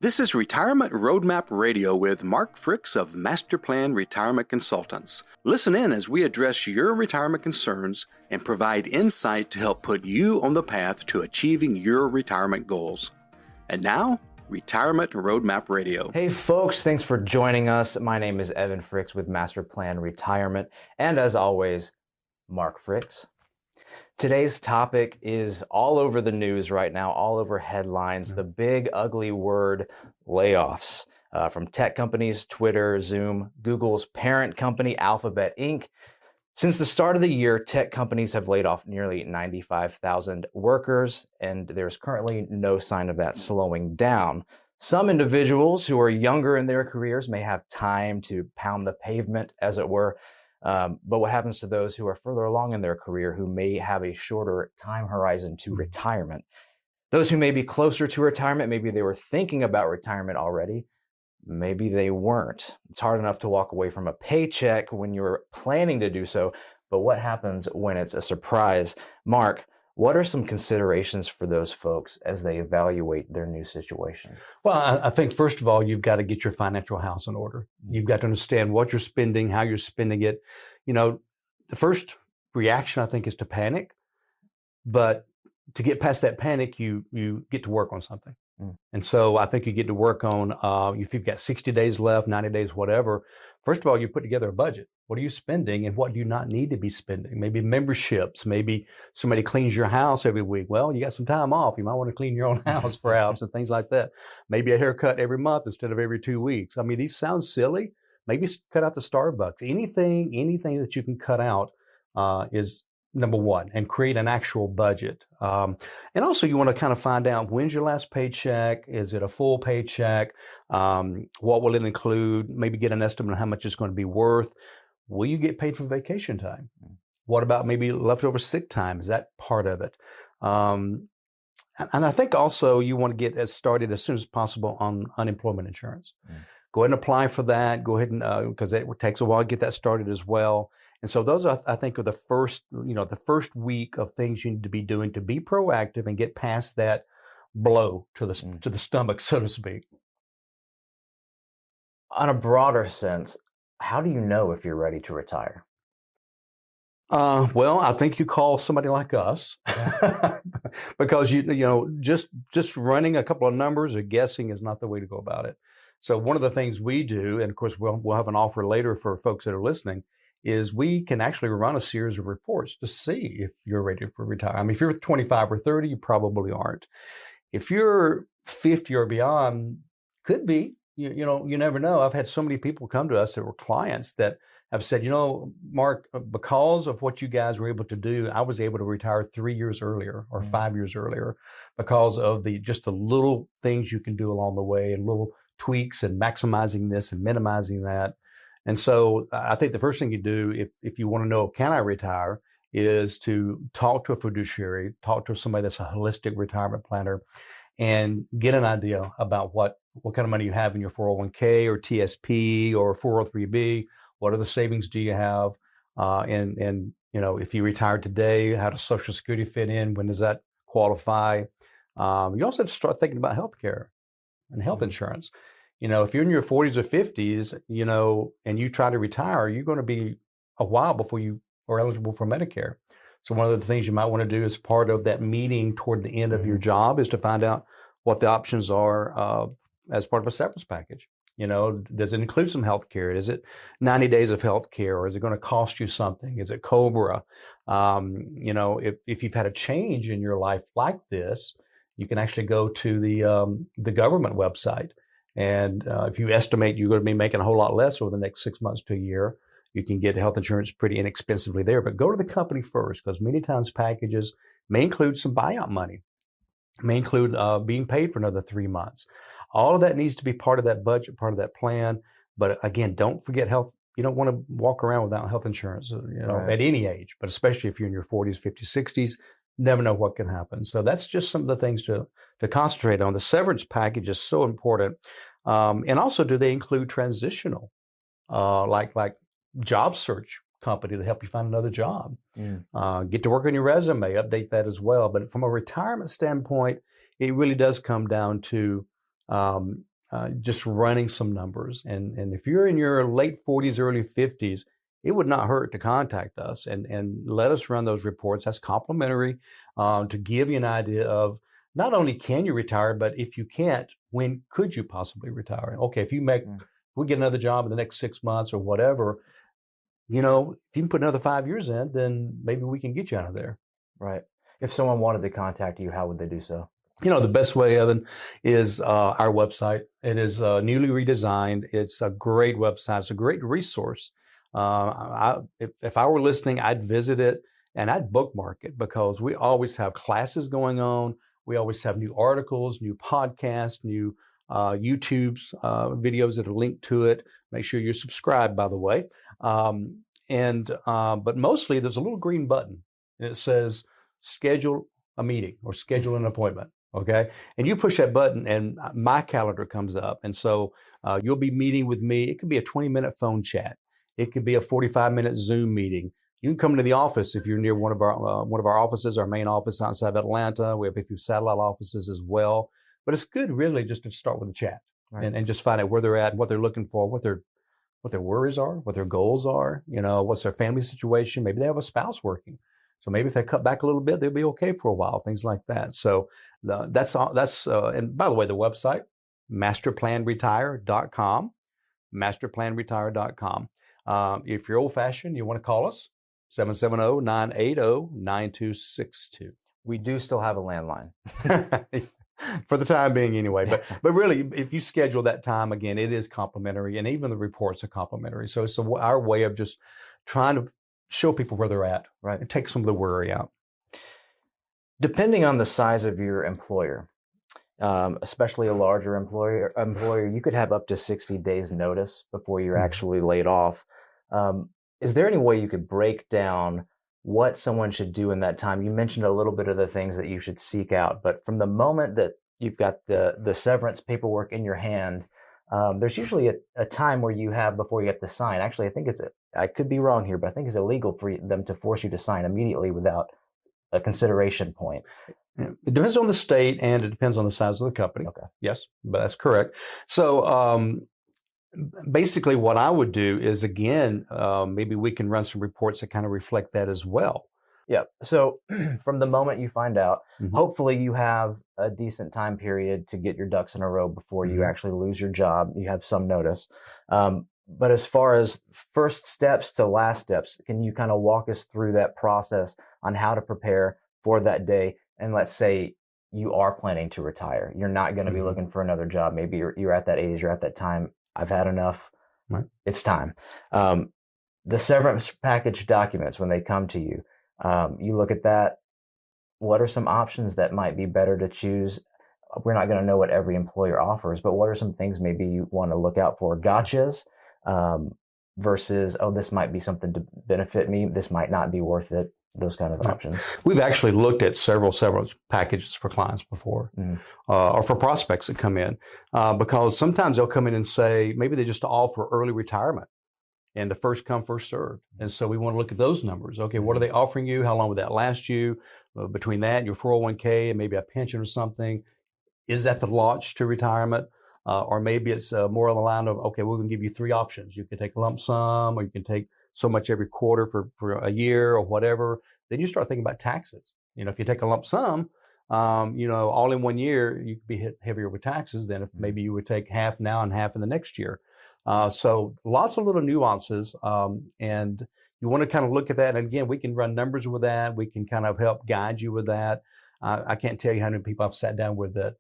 This is Retirement Roadmap Radio with Mark Fricks of Master Plan Retirement Consultants. Listen in as we address your retirement concerns and provide insight to help put you on the path to achieving your retirement goals. And now, Retirement Roadmap Radio. Hey folks, thanks for joining us. My name is Evan Fricks with Master Plan Retirement, and as always, Mark Fricks. Today's topic is all over the news right now, all over headlines, the big ugly word layoffs from tech companies, Twitter, Zoom, Google's parent company, Alphabet Inc. Since the start of the year, tech companies have laid off nearly 95,000 workers, and there's currently no sign of that slowing down. Some individuals who are younger in their careers may have time to pound the pavement, as it were. But what happens to those who are further along in their career who may have a shorter time horizon to retirement? Those who may be closer to retirement, maybe they were thinking about retirement already, maybe they weren't. It's hard enough to walk away from a paycheck when you're planning to do so, but what happens when it's a surprise? Mark, what are some considerations for those folks as they evaluate their new situation? Well, I think, first of all, you've got to get your financial house in order. You've got to understand what you're spending, how you're spending it. You know, the first reaction, I think, is to panic. But to get past that panic, you get to work on something. And so I think you get to work on, if you've got 60 days left, 90 days, whatever, first of all, you put together a budget. What are you spending and what do you not need to be spending? Maybe memberships, maybe somebody cleans your house every week. Well, you got some time off. You might want to clean your own house perhaps and things like that. Maybe a haircut every month instead of every 2 weeks. I mean, these sound silly. Maybe cut out the Starbucks. Anything that you can cut out is number one, and create an actual budget. And also you want to kind of find out, when's your last paycheck? Is it a full paycheck? What will it include? Maybe get an estimate on how much it's going to be worth. Will you get paid for vacation time? What about maybe leftover sick time? Is that part of it? And I think also you want to get started as soon as possible on unemployment insurance. Go ahead and apply for that. Go ahead and, because it takes a while to get that started as well. And so those are, I think, are the first week of things you need to be doing to be proactive and get past that blow to the stomach, so to speak. On a broader sense, how do you know if you're ready to retire? Well, I think you call somebody like us because just running a couple of numbers or guessing is not the way to go about it. So one of the things we do, and of course we'll have an offer later for folks that are listening, is we can actually run a series of reports to see if you're ready for retirement. I mean, if you're 25 or 30, you probably aren't. If you're 50 or beyond, could be. You never know. I've had so many people come to us that were clients that have said, Mark, because of what you guys were able to do, I was able to retire 3 years earlier or 5 years earlier because of just the little things you can do along the way and little tweaks and maximizing this and minimizing that. And so I think the first thing you do if you want to know, can I retire, is to talk to a fiduciary, talk to somebody that's a holistic retirement planner, and get an idea about what kind of money you have in your 401k or TSP or 403b. What other savings do you have? And if you retire today, how does Social Security fit in? When does that qualify? You also have to start thinking about healthcare and health insurance. If you're in your 40s or 50s, and you try to retire, you're going to be a while before you are eligible for Medicare. So one of the things you might want to do as part of that meeting toward the end of your job is to find out what the options are as part of a severance package. Does it include some health care? Is it 90 days of health care, or is it going to cost you something? Is it COBRA? If you've had a change in your life like this, you can actually go to the government website. And if you estimate you're going to be making a whole lot less over the next 6 months to a year, you can get health insurance pretty inexpensively there. But go to the company first, because many times packages may include some buyout money, may include being paid for another 3 months. All of that needs to be part of that budget, part of that plan. But again, don't forget health. You don't want to walk around without health insurance, Right. at any age, but especially if you're in your 40s, 50s, 60s, never know what can happen. So that's just some of the things to concentrate on. The severance package is so important. And also, do they include transitional, like job search company to help you find another job? Get to work on your resume, update that as well. But from a retirement standpoint, it really does come down to just running some numbers. And if you're in your late 40s, early 50s, it would not hurt to contact us and let us run those reports. That's complimentary, to give you an idea of not only can you retire, but if you can't, when could you possibly retire? Okay, if we get another job in the next 6 months or whatever, if you can put another 5 years in, then maybe we can get you out of there. Right. If someone wanted to contact you, how would they do so? The best way, Evan, is our website. It is newly redesigned. It's a great website. It's a great resource. If I were listening, I'd visit it and I'd bookmark it, because we always have classes going on. We always have new articles, new podcasts, new YouTube's videos that are linked to it. Make sure you're subscribed, by the way. But mostly there's a little green button and it says schedule a meeting or schedule an appointment. Okay. And you push that button and my calendar comes up. And so you'll be meeting with me. It could be a 20-minute phone chat. It could be a 45-minute Zoom meeting. You can come into the office if you're near one of our offices, our main office outside of Atlanta. We have a few satellite offices as well. But it's good really just to start with a chat, right, and just find out where they're at, what they're looking for, what their worries are, what their goals are, what's their family situation. Maybe they have a spouse working. So maybe if they cut back a little bit, they'll be okay for a while, things like that. So that's all. And by the way, the website, masterplanretire.com, masterplanretire.com. If you're old fashioned, you want to call us, 770-980-9262. We do still have a landline. For the time being anyway. But really, if you schedule that time, again, it is complimentary, and even the reports are complimentary. So it's our way of just trying to show people where they're at, right, and take some of the worry out. Depending on the size of your employer, especially a larger employer, you could have up to 60 days notice before you're actually laid off. Is there any way you could break down what someone should do in that time? You mentioned a little bit of the things that you should seek out, but from the moment that you've got the severance paperwork in your hand, there's usually a time where you have before you have to sign. Actually, I think I could be wrong here, but I think it's illegal for them to force you to sign immediately without a consideration point. It depends on the state and it depends on the size of the company. Okay. Yes, but that's correct. So basically what I would do is, again, maybe we can run some reports that kind of reflect that as well. Yeah. So from the moment you find out, hopefully you have a decent time period to get your ducks in a row before you actually lose your job. You have some notice. But as far as first steps to last steps, can you kind of walk us through that process on how to prepare for that day? And let's say you are planning to retire. You're not going to be looking for another job. Maybe you're at that age, you're at that time. I've had enough. Right. It's time. The severance package documents, when they come to you, you look at that. What are some options that might be better to choose? We're not going to know what every employer offers, but what are some things maybe you want to look out for? Gotchas versus, this might be something to benefit me. This might not be worth it. Those kind of options. We've actually looked at several severance packages for clients before, or for prospects that come in, because sometimes they'll come in and say, maybe they just offer early retirement and the first come, first served. And so we want to look at those numbers. Okay, what are they offering you? How long would that last you? Between that and your 401k and maybe a pension or something, is that the launch to retirement? Or maybe it's more on the line of, okay, we're going to give you 3 options. You can take a lump sum, or you can take so much every quarter for a year or whatever. Then you start thinking about taxes. If you take a lump sum, all in 1 year, you could be hit heavier with taxes than if maybe you would take half now and half in the next year. So lots of little nuances. And you want to kind of look at that. And again, we can run numbers with that. We can kind of help guide you with that. I can't tell you how many people I've sat down with that,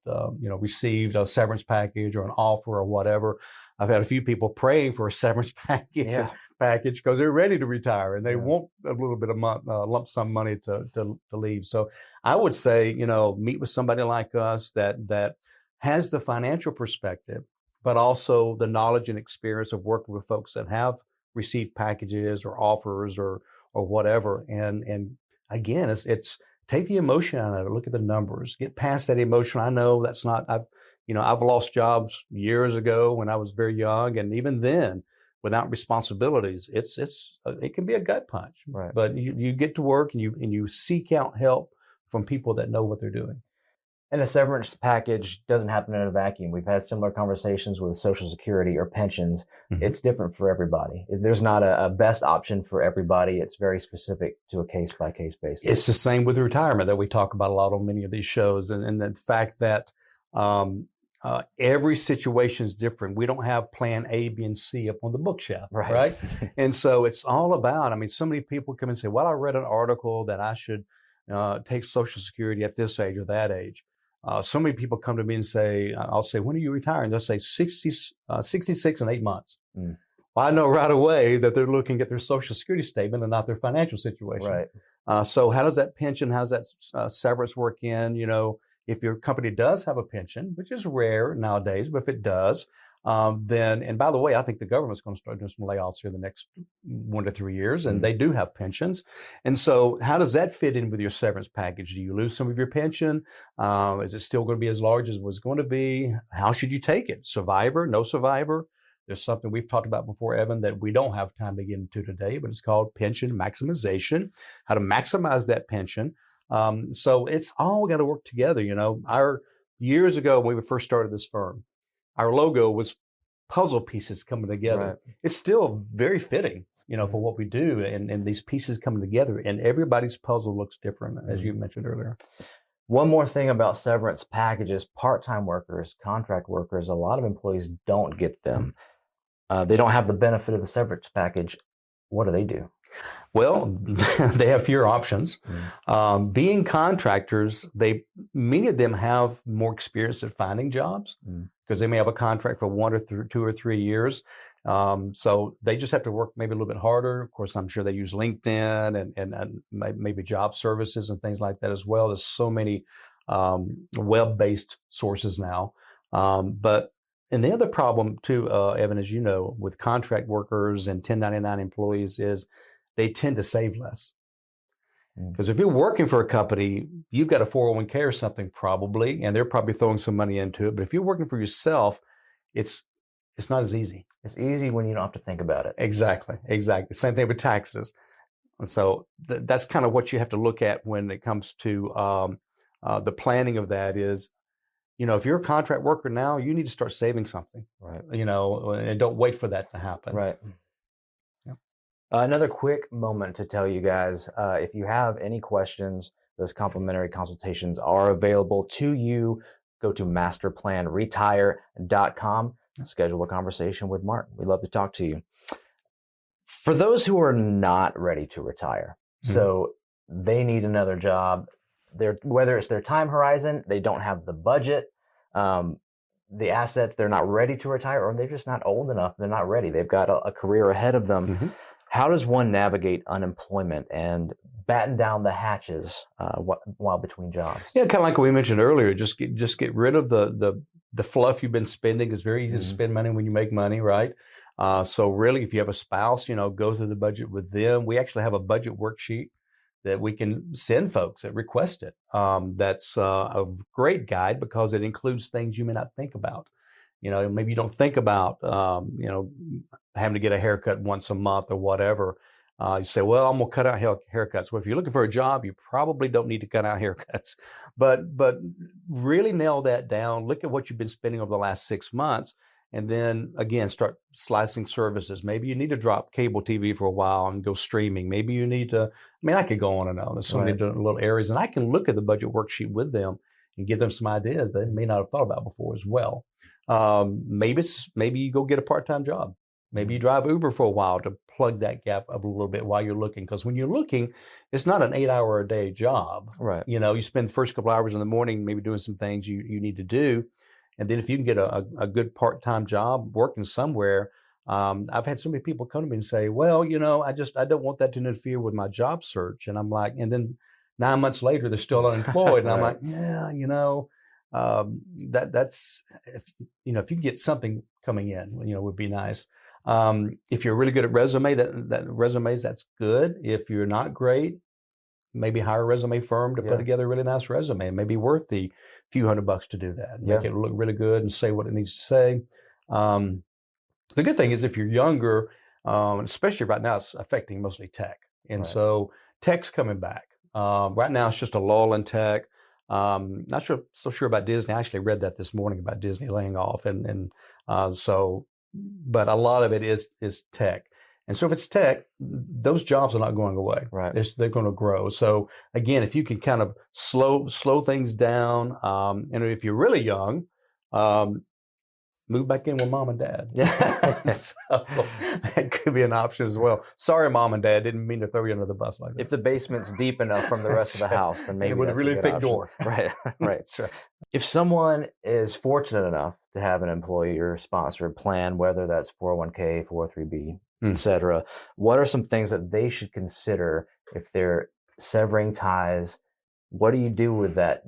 received a severance package or an offer or whatever. I've had a few people praying for a severance package because they're ready to retire and they want a little bit of lump sum money to leave. So I would say, meet with somebody like us that has the financial perspective, but also the knowledge and experience of working with folks that have received packages or offers or whatever. And again, it's take the emotion out of it. Look at the numbers. Get past that emotion. I know that's not. I've lost jobs years ago when I was very young, and even then, without responsibilities, it can be a gut punch. Right. But you get to work and you seek out help from people that know what they're doing. And a severance package doesn't happen in a vacuum. We've had similar conversations with Social Security or pensions. Mhm. It's different for everybody. There's not a best option for everybody. It's very specific to a case-by-case basis. It's the same with retirement that we talk about a lot on many of these shows, and the fact that every situation is different. We don't have plan A, B, and C up on the bookshelf, right? And so it's all about, I mean, so many people come and say, well, I read an article that I should take Social Security at this age or that age. So many people come to me and say, I'll say, when are you retiring? They'll say 66 and 8 months. Well, I know right away that they're looking at their Social Security statement and not their financial situation. Right. So how does that pension, how's that severance work in? You know, if your company does have a pension, which is rare nowadays, but if it does, then, and by the way, I think the government's going to start doing some layoffs here in the next 1 to 3 years, and they do have pensions. And so how does that fit in with your severance package? Do you lose some of your pension? Is it still going to be as large as it was going to be? How should you take it? Survivor, no survivor? There's something we've talked about before, Evan, that we don't have time to get into today, but it's called pension maximization, how to maximize that pension. So it's all got to work together. You know, years ago when we first started this firm, our logo was puzzle pieces coming together. Right. It's still very fitting, you know, for what we do, and these pieces coming together, and everybody's puzzle looks different, as you mentioned earlier. One more thing about severance packages: part-time workers, contract workers, a lot of employees don't get them. They don't have the benefit of the severance package. What do they do? Well, they have fewer options. Being contractors, many of them have more experience at finding jobs because they may have a contract for 1 or 2 or 3 years. So they just have to work maybe a little bit harder. Of course, I'm sure they use LinkedIn and maybe job services and things like that as well. There's so many web-based sources now. And the other problem too, Evan, as you know, with contract workers and 1099 employees is they tend to save less. Because if you're working for a company, you've got a 401k or something probably, and they're probably throwing some money into it. But if you're working for yourself, it's not as easy. It's easy when you don't have to think about it. Exactly. Same thing with taxes. And so that's kind of what you have to look at when it comes to the planning of that is, you know, if you're a contract worker now, you need to start saving something, Right? You know, and don't wait for that to happen. Right. Another quick moment to tell you guys, if you have any questions, those complimentary consultations are available to you. Go to masterplanretire.com and schedule a conversation with Mark. We'd love to talk to you. For those who are not ready to retire, so they need another job, whether it's their time horizon, they don't have the budget, the assets, they're not ready to retire, or they're just not old enough, they're not ready, they've got a career ahead of them. How does one navigate unemployment and batten down the hatches while between jobs? Yeah, kind of like we mentioned earlier. Just get rid of the fluff you've been spending. It's very easy to spend money when you make money, right? So really, if you have a spouse, you know, go through the budget with them. We actually have a budget worksheet that we can send folks that request it. That's a great guide because it includes things you may not think about. You know, maybe you don't think about, you know, having to get a haircut once a month or whatever. You say, well, I'm going to cut out haircuts. Well, if you're looking for a job, you probably don't need to cut out haircuts. But really nail that down. Look at what you've been spending over the last 6 months. And then, again, start slicing services. Maybe you need to drop cable TV for a while and go streaming. Maybe you need to, I mean, I could go on and on. There's so many different little areas. And I can look at the budget worksheet with them and give them some ideas they may not have thought about before as well. Maybe you go get a part-time job. Maybe you drive Uber for a while to plug that gap up a little bit while you're looking. Because when you're looking, it's not an 8-hour-a-day job. Right. You know, you spend the first couple hours in the morning maybe doing some things you need to do. And then if you can get a good part-time job working somewhere, I've had so many people come to me and say, well, you know, I don't want that to interfere with my job search. And I'm like, and then 9 months later, they're still unemployed. And I'm like, yeah, you know, that's, if you can get something coming in, you know, would be nice. If you're really good at resumes, that's good. If you're not great, maybe hire a resume firm to put together a really nice resume. It may be worth the few $100 to do that. Make it look really good and say what it needs to say. The good thing is if you're younger, especially right now, it's affecting mostly tech. And so tech's coming back. Right now, it's just a lull in tech. Not so sure about Disney. I actually read that this morning about Disney laying off, but a lot of it is tech. And so if it's tech, those jobs are not going away. Right. They're going to grow. So again, if you can kind of slow things down, and if you're really young, move back in with mom and dad. Yeah. So that could be an option as well. Sorry, mom and dad, didn't mean to throw you under the bus like that. If the basement's deep enough from the rest of the house, then maybe with a that's really good thick option. door. Right, right. That's right. If someone is fortunate enough to have an employer-sponsored plan, whether that's 401k, 403b, etc., what are some things that they should consider if they're severing ties? What do you do with that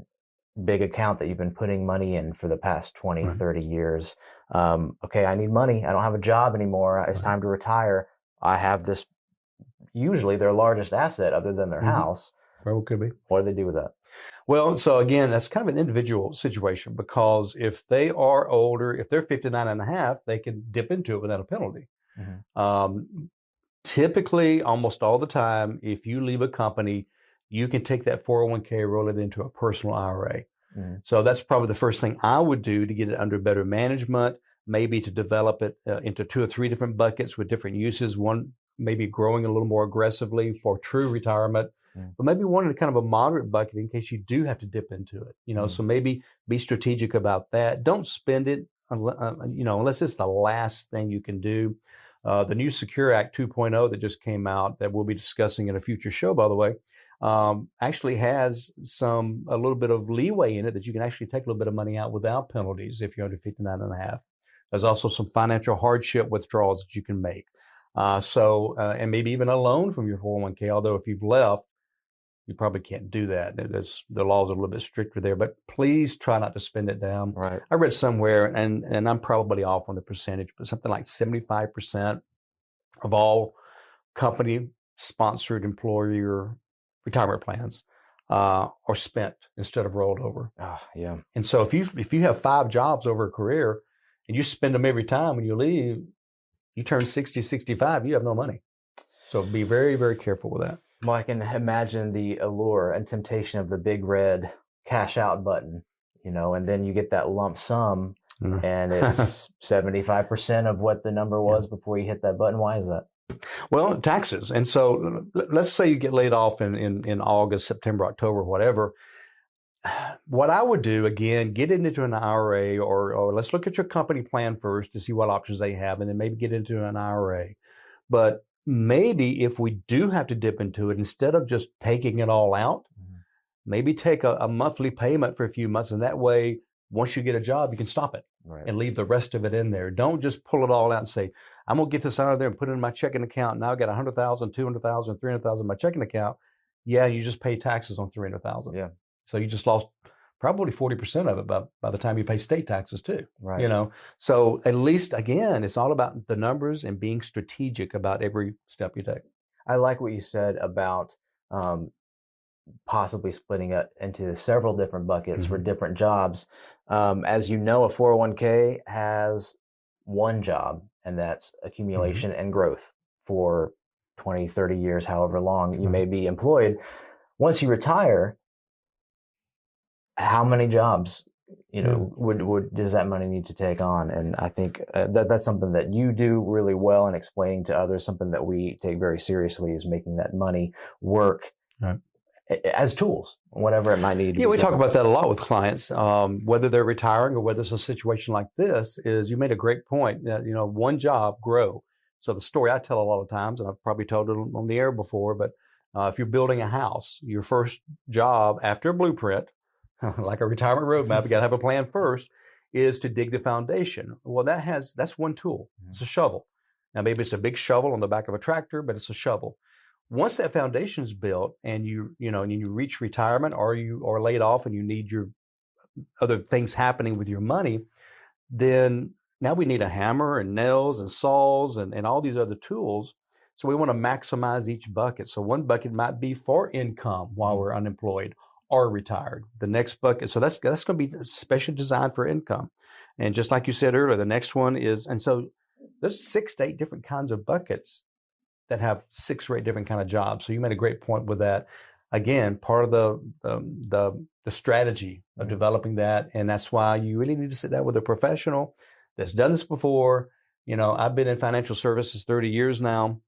big account that you've been putting money in for the past 20, 30 years? Okay, I need money. I don't have a job anymore. It's time to retire. I have this, usually their largest asset other than their house. Well, it could be. What do they do with that? Well, so again, that's kind of an individual situation, because if they are older, if they're 59 and a half, they can dip into it without a penalty. Typically, almost all the time, if you leave a company, you can take that 401k, roll it into a personal IRA. So that's probably the first thing I would do to get it under better management, maybe to develop it into 2 or 3 different buckets with different uses. One maybe growing a little more aggressively for true retirement, but maybe one in kind of a moderate bucket in case you do have to dip into it. So maybe be strategic about that. Don't spend it, unless it's the last thing you can do. The new Secure Act 2.0 that just came out, that we'll be discussing in a future show, by the way, actually has a little bit of leeway in it that you can actually take a little bit of money out without penalties if you're under 59 and a half. There's also some financial hardship withdrawals that you can make. And maybe even a loan from your 401k, although if you've left, you probably can't do that. The laws are a little bit stricter there, but please try not to spend it down. Right. I read somewhere, and I'm probably off on the percentage, but something like 75% of all company-sponsored employer retirement plans are spent instead of rolled over. Yeah. And so if you have 5 jobs over a career and you spend them every time when you leave, you turn 60, 65, you have no money. So be very, very careful with that. Well, I can imagine the allure and temptation of the big red cash out button, and then you get that lump sum and it's 75% of what the number was before you hit that button. Why is that? Well, taxes. And so let's say you get laid off in August, September, October, whatever. What I would do, again, get it into an IRA, or let's look at your company plan first to see what options they have, and then maybe get into an IRA. But maybe if we do have to dip into it, instead of just taking it all out, maybe take a monthly payment for a few months. And that way, once you get a job, you can stop it and leave the rest of it in there. Don't just pull it all out and say, I'm going to get this out of there and put it in my checking account. Now I've got 100,000, 200,000, 300,000 in my checking account. Yeah, you just pay taxes on 300,000. Yeah. So you just lost probably 40% of it by the time you pay state taxes too. Right. So at least, again, it's all about the numbers and being strategic about every step you take. I like what you said about possibly splitting it into several different buckets for different jobs. As you know, a 401k has one job, and that's accumulation and growth for 20, 30 years, however long you may be employed. Once you retire, how many jobs, does that money need to take on? And I think that's something that you do really well in explaining to others. Something that we take very seriously is making that money work as tools, whatever it might need to be. We talk about that a lot with clients, whether they're retiring or whether it's a situation like this. Is you made a great point that, one job, grow. So the story I tell a lot of times, and I've probably told it on the air before, but if you're building a house, your first job after a blueprint, like a retirement roadmap, you got to have a plan first, is to dig the foundation. Well, that's one tool. It's a shovel. Now, maybe it's a big shovel on the back of a tractor, but it's a shovel. Once that foundation is built and you reach retirement, or you are laid off and you need your other things happening with your money, then now we need a hammer and nails and saws and all these other tools. So we want to maximize each bucket. So one bucket might be for income while we're unemployed or retired. The next bucket, so that's going to be specially designed for income. And just like you said earlier, the next one is, and so there's 6 to 8 different kinds of buckets that have 6 or 8 different kind of jobs. So you made a great point with that. Again, part of the strategy of developing that. And that's why you really need to sit down with a professional that's done this before. I've been in financial services 30 years now,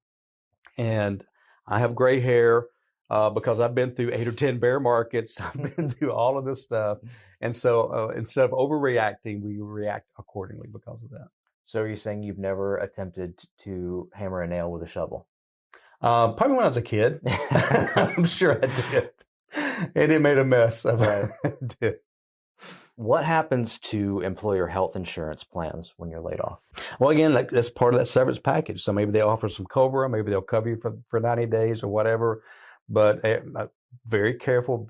and I have gray hair because I've been through 8 or 10 bear markets. I've been through all of this stuff. And so instead of overreacting, we react accordingly because of that. So are you saying you've never attempted to hammer a nail with a shovel? Probably when I was a kid. I'm sure I did. And it made a mess. I did. What happens to employer health insurance plans when you're laid off? Well, again, that's part of that severance package. So maybe they offer some COBRA, maybe they'll cover you for 90 days or whatever. But very careful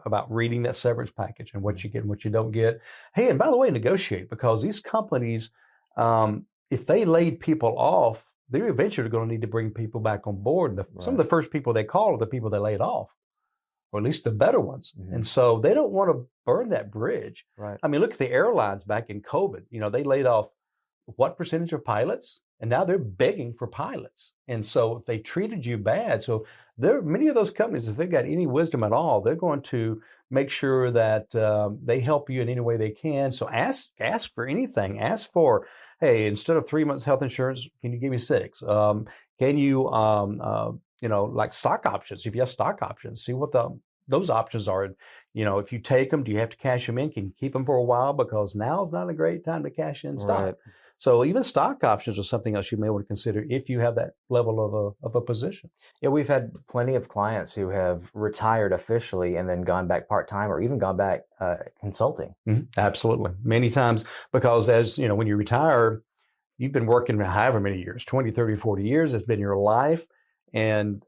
about reading that severance package and what you get and what you don't get. Hey, and by the way, negotiate, because these companies, if they laid people off, they're eventually going to need to bring people back on board. Some of the first people they call are the people they laid off, or at least the better ones. Mm-hmm. And so they don't want to burn that bridge. Right. I mean, look at the airlines back in COVID. They laid off what percentage of pilots? And now they're begging for pilots. And so if they treated you bad, so many of those companies, if they've got any wisdom at all, they're going to make sure that they help you in any way they can. So ask for anything. Ask for, hey, instead of 3 months health insurance, can you give me 6? Can you, like stock options? If you have stock options, see what those options are. If you take them, do you have to cash them in? Can you keep them for a while? Because now is not a great time to cash in stock. Right. So even stock options are something else you may want to consider if you have that level of a position. Yeah, we've had plenty of clients who have retired officially and then gone back part-time or even gone back consulting. Mm-hmm. Absolutely. Many times, because when you retire, you've been working however many years, 20, 30, 40 years, it's been your life. And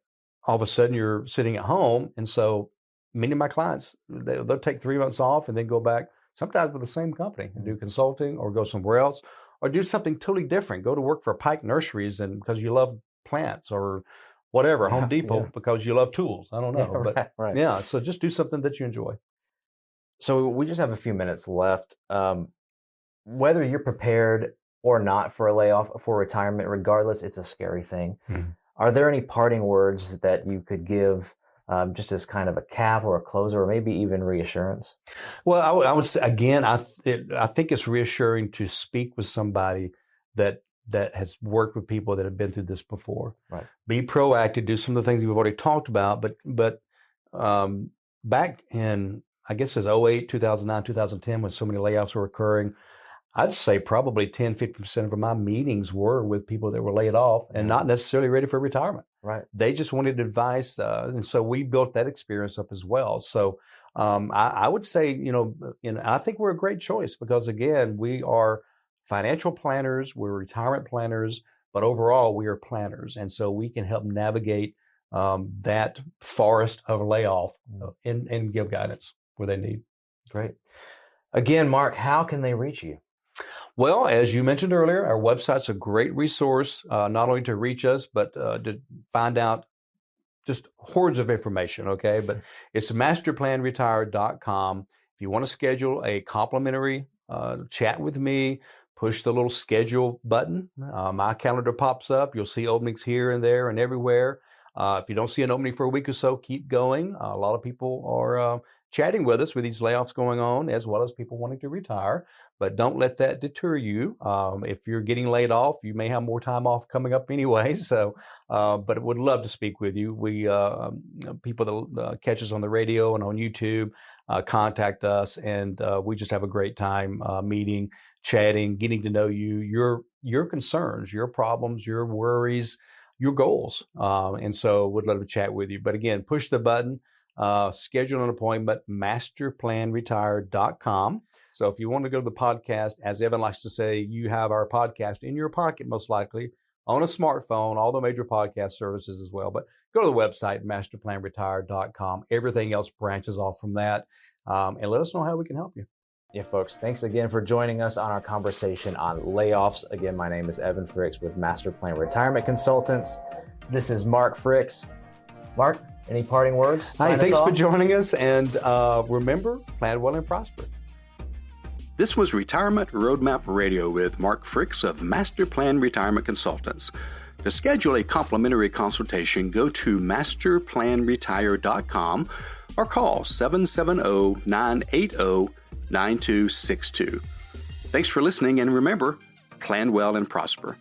all of a sudden you're sitting at home. And so many of my clients, they'll take 3 months off and then go back sometimes with the same company and do consulting or go somewhere else. Or do something totally different. Go to work for Pike Nurseries and because you love plants, or whatever, Home Depot because you love tools. I don't know. Right. Yeah, so just do something that you enjoy. So we just have a few minutes left. Whether you're prepared or not for a layoff, for retirement, regardless, it's a scary thing. Mm-hmm. Are there any parting words that you could give just as kind of a cap or a closer, or maybe even reassurance? Well, I would say, again, I think it's reassuring to speak with somebody that has worked with people that have been through this before. Right. Be proactive, do some of the things we've already talked about. But back in, I guess it's 2008, 2009, 2010, when so many layoffs were occurring, I'd say probably 10, 50% of my meetings were with people that were laid off and not necessarily ready for retirement. Right. They just wanted advice. And so we built that experience up as well. So I would say, I think we're a great choice because, again, we are financial planners, we're retirement planners, but overall we are planners. And so we can help navigate that forest of layoff and give guidance where they need. Great. Again, Mark, how can they reach you? Well, as you mentioned earlier, our website's a great resource, not only to reach us, but to find out just hordes of information, okay? But it's masterplanretire.com. If you want to schedule a complimentary chat with me, push the little schedule button. My calendar pops up. You'll see openings here and there and everywhere. If you don't see an opening for a week or so, keep going. A lot of people are chatting with us with these layoffs going on, as well as people wanting to retire. But don't let that deter you. If you're getting laid off, you may have more time off coming up anyway. So, but would love to speak with you. We people that catch us on the radio and on YouTube contact us, and we just have a great time meeting, chatting, getting to know you, your concerns, your problems, your worries, your goals. And so would love to chat with you. But again, push the button, schedule an appointment, masterplanretire.com. So if you want to go to the podcast, as Evan likes to say, you have our podcast in your pocket, most likely on a smartphone, all the major podcast services as well. But go to the website, masterplanretire.com. Everything else branches off from that. And let us know how we can help you. Yeah, folks, thanks again for joining us on our conversation on layoffs. Again, my name is Evan Fricks with Master Plan Retirement Consultants. This is Mark Fricks. Mark, any parting words? Hi, thanks for joining us. And remember, plan well and prosper. This was Retirement Roadmap Radio with Mark Fricks of Master Plan Retirement Consultants. To schedule a complimentary consultation, go to masterplanretire.com or call 770-980-9262. Thanks for listening, and remember, plan well and prosper.